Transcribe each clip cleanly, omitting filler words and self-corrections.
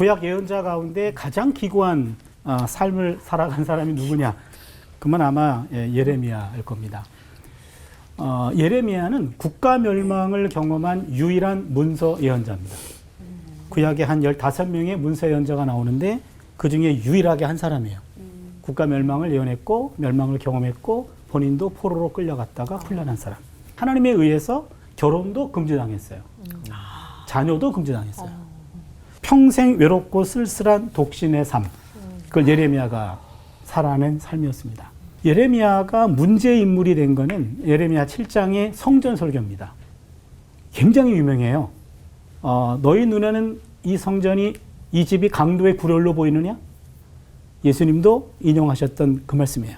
구약 예언자 가운데 가장 기구한 삶을 살아간 사람이 누구냐? 그건 아마 예레미야일 겁니다. 예레미야는 국가 멸망을 경험한 유일한 문서 예언자입니다. 구약에 한 15명의 문서 예언자가 나오는데 그 중에 유일하게 한 사람이에요. 국가 멸망을 예언했고 멸망을 경험했고 본인도 포로로 끌려갔다가 풀려난 사람. 하나님에 의해서 결혼도 금지당했어요. 자녀도 금지당했어요. 평생 외롭고 쓸쓸한 독신의 삶. 그걸 예레미야가 살아낸 삶이었습니다. 예레미야가 문제의 인물이 된 거는 예레미야 7장의 성전 설교입니다. 굉장히 유명해요. 너희 눈에는 이 성전이 이 집이 강도의 구렬로 보이느냐? 예수님도 인용하셨던 그 말씀이에요.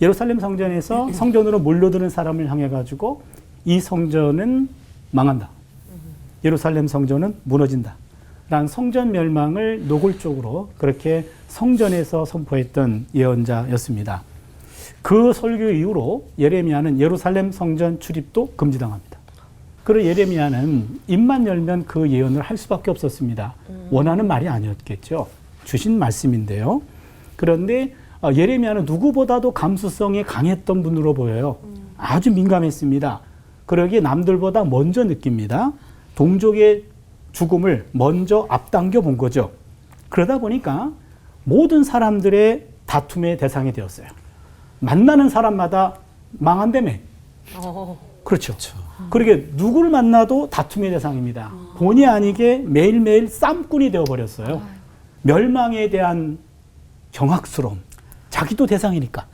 예루살렘 성전에서 성전으로 몰려드는 사람을 향해 가지고 이 성전은 망한다. 예루살렘 성전은 무너진다. 라는 성전 멸망을 노골적으로 그렇게 성전에서 선포했던 예언자였습니다. 그 설교 이후로 예레미야는 예루살렘 성전 출입도 금지당합니다. 그리고 예레미야는 입만 열면 그 예언을 할 수밖에 없었습니다. 원하는 말이 아니었겠죠. 주신 말씀인데요. 그런데 예레미야는 누구보다도 감수성이 강했던 분으로 보여요. 아주 민감했습니다. 그러기에 남들보다 먼저 느낍니다. 동족의 죽음을 먼저 앞당겨 본 거죠. 그러다 보니까 모든 사람들의 다툼의 대상이 되었어요. 만나는 사람마다 망한다며. 그렇죠. 그러게 누구를 만나도 다툼의 대상입니다. 본의 아니게 매일매일 쌈꾼이 되어버렸어요. 멸망에 대한 경악스러움. 자기도 대상이니까.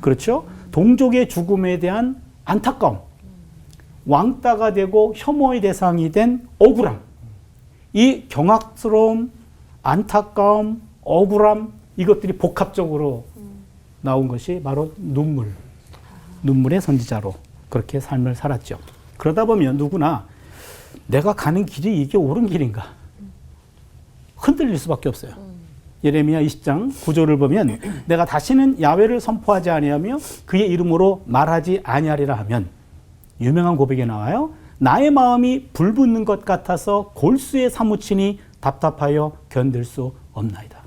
그렇죠? 동족의 죽음에 대한 안타까움. 왕따가 되고 혐오의 대상이 된 억울함. 이 경악스러움, 안타까움, 억울함 이것들이 복합적으로 나온 것이 바로 눈물의 선지자로 그렇게 삶을 살았죠. 그러다 보면 누구나 내가 가는 길이 이게 옳은 길인가 흔들릴 수밖에 없어요. 예레미야 20장 9절을 보면 내가 다시는 야훼를 선포하지 아니하며 그의 이름으로 말하지 아니하리라 하면 유명한 고백이 나와요. 나의 마음이 불붙는 것 같아서 골수에 사무치니 답답하여 견딜 수 없나이다.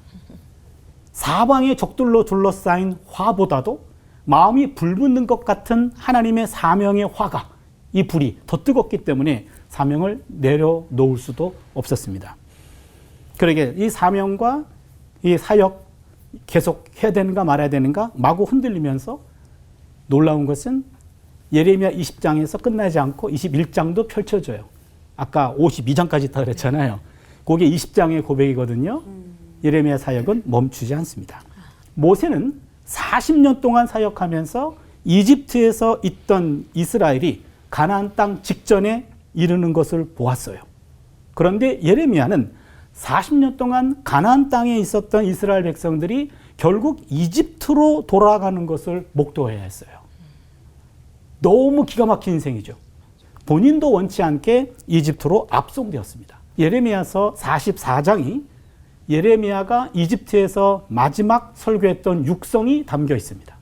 사방의 적들로 둘러싸인 화보다도 마음이 불붙는 것 같은 하나님의 사명의 화가 이 불이 더 뜨겁기 때문에 사명을 내려놓을 수도 없었습니다. 그러게 이 사명과 이 사역 계속 해야 되는가 말아야 되는가 마구 흔들리면서 놀라운 것은 예레미야 20장에서 끝나지 않고 21장도 펼쳐져요. 아까 52장까지 다 그랬잖아요. 그게 20장의 고백이거든요. 예레미야 사역은 멈추지 않습니다. 모세는 40년 동안 사역하면서 이집트에서 있던 이스라엘이 가나안 땅 직전에 이르는 것을 보았어요. 그런데 예레미야는 40년 동안 가나안 땅에 있었던 이스라엘 백성들이 결국 이집트로 돌아가는 것을 목도해야 했어요. 너무 기가 막힌 인생이죠. 본인도 원치 않게 이집트로 압송되었습니다. 예레미야서 44장이 예레미야가 이집트에서 마지막 설교했던 육성이 담겨 있습니다.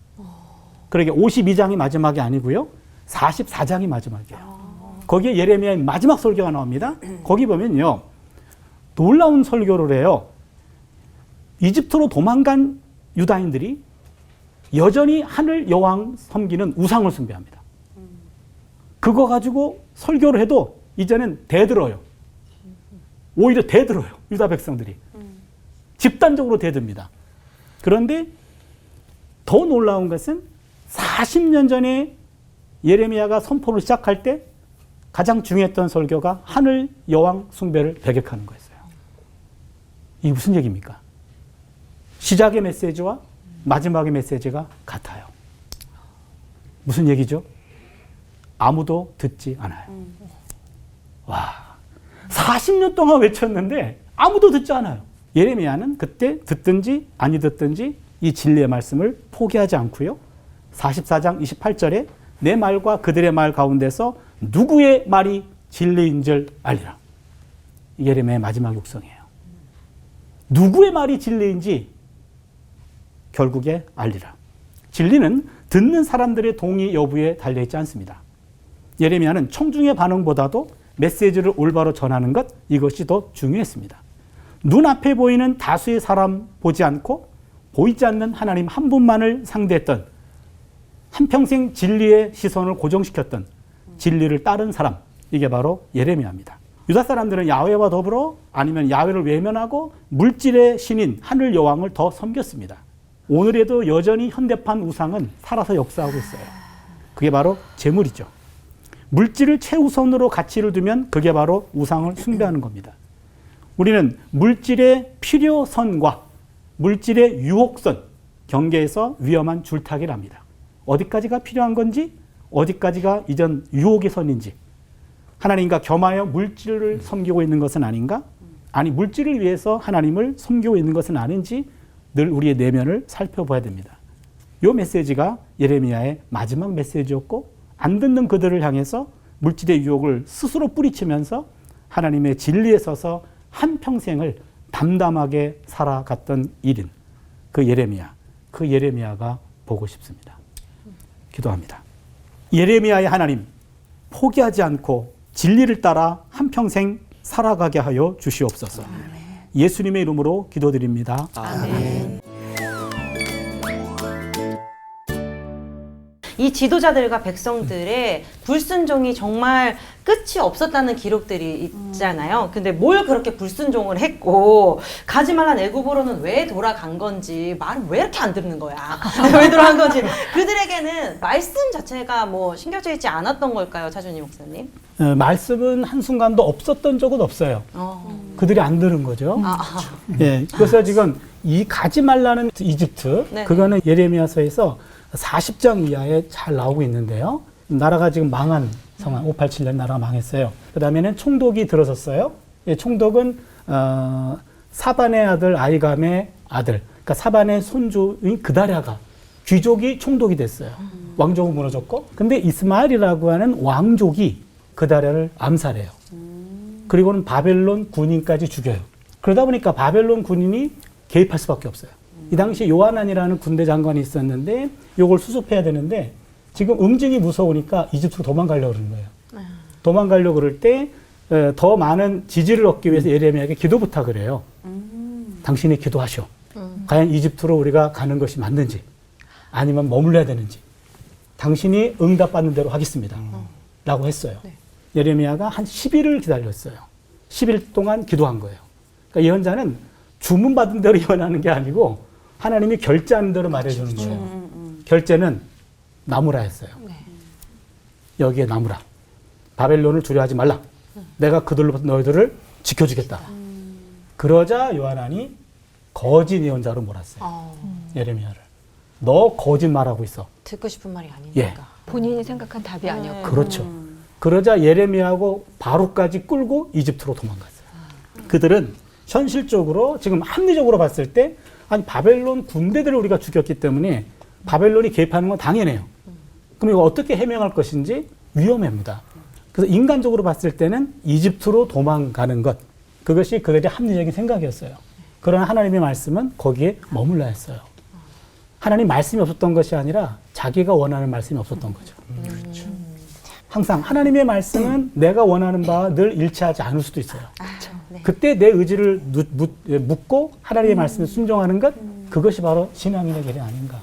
그러게 52장이 마지막이 아니고요. 44장이 마지막이에요. 거기에 예레미야의 마지막 설교가 나옵니다. 거기 보면요. 놀라운 설교를 해요. 이집트로 도망간 유다인들이 여전히 하늘 여왕 섬기는 우상을 숭배합니다. 그거 가지고 설교를 해도 이제는 대들어요. 오히려 대들어요. 유다 백성들이. 집단적으로 대듭니다. 그런데 더 놀라운 것은 40년 전에 예레미야가 선포를 시작할 때 가장 중요했던 설교가 하늘 여왕 숭배를 배격하는 거였어요. 이게 무슨 얘기입니까? 시작의 메시지와 마지막의 메시지가 같아요. 무슨 얘기죠? 아무도 듣지 않아요. 와, 40년 동안 외쳤는데 아무도 듣지 않아요. 예레미야는 그때 듣든지 아니 듣든지 이 진리의 말씀을 포기하지 않고요. 44장 28절에 내 말과 그들의 말 가운데서 누구의 말이 진리인 줄 알리라. 예레미야의 마지막 육성이에요. 누구의 말이 진리인지 결국에 알리라. 진리는 듣는 사람들의 동의 여부에 달려있지 않습니다. 예레미야는 청중의 반응보다도 메시지를 올바로 전하는 것, 이것이 더 중요했습니다. 눈앞에 보이는 다수의 사람 보지 않고 보이지 않는 하나님 한 분만을 상대했던, 한평생 진리의 시선을 고정시켰던, 진리를 따른 사람, 이게 바로 예레미야입니다. 유다 사람들은 야훼와 더불어 아니면 야훼를 외면하고 물질의 신인 하늘 여왕을 더 섬겼습니다. 오늘에도 여전히 현대판 우상은 살아서 역사하고 있어요. 그게 바로 재물이죠. 물질을 최우선으로 가치를 두면 그게 바로 우상을 숭배하는 겁니다. 우리는 물질의 필요선과 물질의 유혹선 경계에서 위험한 줄타기를 합니다. 어디까지가 필요한 건지, 어디까지가 이전 유혹의 선인지, 하나님과 겸하여 물질을 섬기고 있는 것은 아닌가? 아니, 물질을 위해서 하나님을 섬기고 있는 것은 아닌지 늘 우리의 내면을 살펴봐야 됩니다. 이 메시지가 예레미야의 마지막 메시지였고, 안 듣는 그들을 향해서 물질의 유혹을 스스로 뿌리치면서 하나님의 진리에 서서 한평생을 담담하게 살아갔던 일인 그 예레미야가 보고 싶습니다. 기도합니다. 예레미야의 하나님, 포기하지 않고 진리를 따라 한평생 살아가게 하여 주시옵소서. 아멘. 예수님의 이름으로 기도드립니다. 아멘. 이 지도자들과 백성들의 불순종이 정말 끝이 없었다는 기록들이 있잖아요. 근데 뭘 그렇게 불순종을 했고, 가지 말란 애굽으로는 왜 돌아간 건지, 말을 왜 이렇게 안 듣는 거야? 왜 돌아간 건지. 그들에게는 말씀 자체가 뭐 신경져 있지 않았던 걸까요, 차준희 목사님? 말씀은 한순간도 없었던 적은 없어요. 그들이 안 들은 거죠. 예, 그래서 지금 이 가지 말라는 이집트, 네. 그거는 예레미야서에서 40장 이하에 잘 나오고 있는데요. 나라가 지금 망한 상황, 587년 나라가 망했어요. 그 다음에는 총독이 들어섰어요. 예, 총독은 사반의 아들 아이감의 아들, 그러니까 사반의 손주인 그다랴가 귀족이 총독이 됐어요. 왕족은 무너졌고, 근데 이스마엘이라고 하는 왕족이 그다랴를 암살해요. 그리고는 바벨론 군인까지 죽여요. 그러다 보니까 바벨론 군인이 개입할 수밖에 없어요. 이 당시 요하난이라는 군대 장관이 있었는데 이걸 수습해야 되는데 지금 음증이 무서우니까 이집트로 도망가려고 그러는 거예요. 도망가려고 그럴 때 더 많은 지지를 얻기 위해서 예레미야에게 기도 부탁을 해요. 당신이 기도하시오. 과연 이집트로 우리가 가는 것이 맞는지 아니면 머물러야 되는지 당신이 응답받는 대로 하겠습니다. 라고 했어요. 네. 예레미야가 한 10일을 기다렸어요. 10일 동안 기도한 거예요. 그러니까 예언자는 주문받은 대로 예언하는 게 아니고 하나님이 결제하는 대로 말해주는 거예요. 결제는 나무라 했어요. 네. 여기에 나무라. 바벨론을 두려워하지 말라. 내가 그들로부터 너희들을 지켜주겠다. 그러자 요하난이 거짓 예언자로 몰았어요. 예레미야를. 너 거짓말하고 있어. 듣고 싶은 말이 아니니까. 예. 본인이 생각한 답이 아니었고. 그렇죠. 그러자 예레미야하고 바로까지 끌고 이집트로 도망갔어요. 그들은 현실적으로 지금 합리적으로 봤을 때 아니 바벨론 군대들을 우리가 죽였기 때문에 바벨론이 개입하는 건 당연해요. 그럼 이거 어떻게 해명할 것인지 위험합니다. 그래서 인간적으로 봤을 때는 이집트로 도망가는 것, 그것이 그들의 합리적인 생각이었어요. 그러나 하나님의 말씀은 거기에 머물러야 했어요. 하나님 말씀이 없었던 것이 아니라 자기가 원하는 말씀이 없었던 거죠. 그렇죠. 항상 하나님의 말씀은 내가 원하는 바와 늘 일치하지 않을 수도 있어요. 네. 그때 내 의지를 묻고 하나님의 말씀에 순종하는 것, 그것이 바로 신앙인의 길이 아닌가.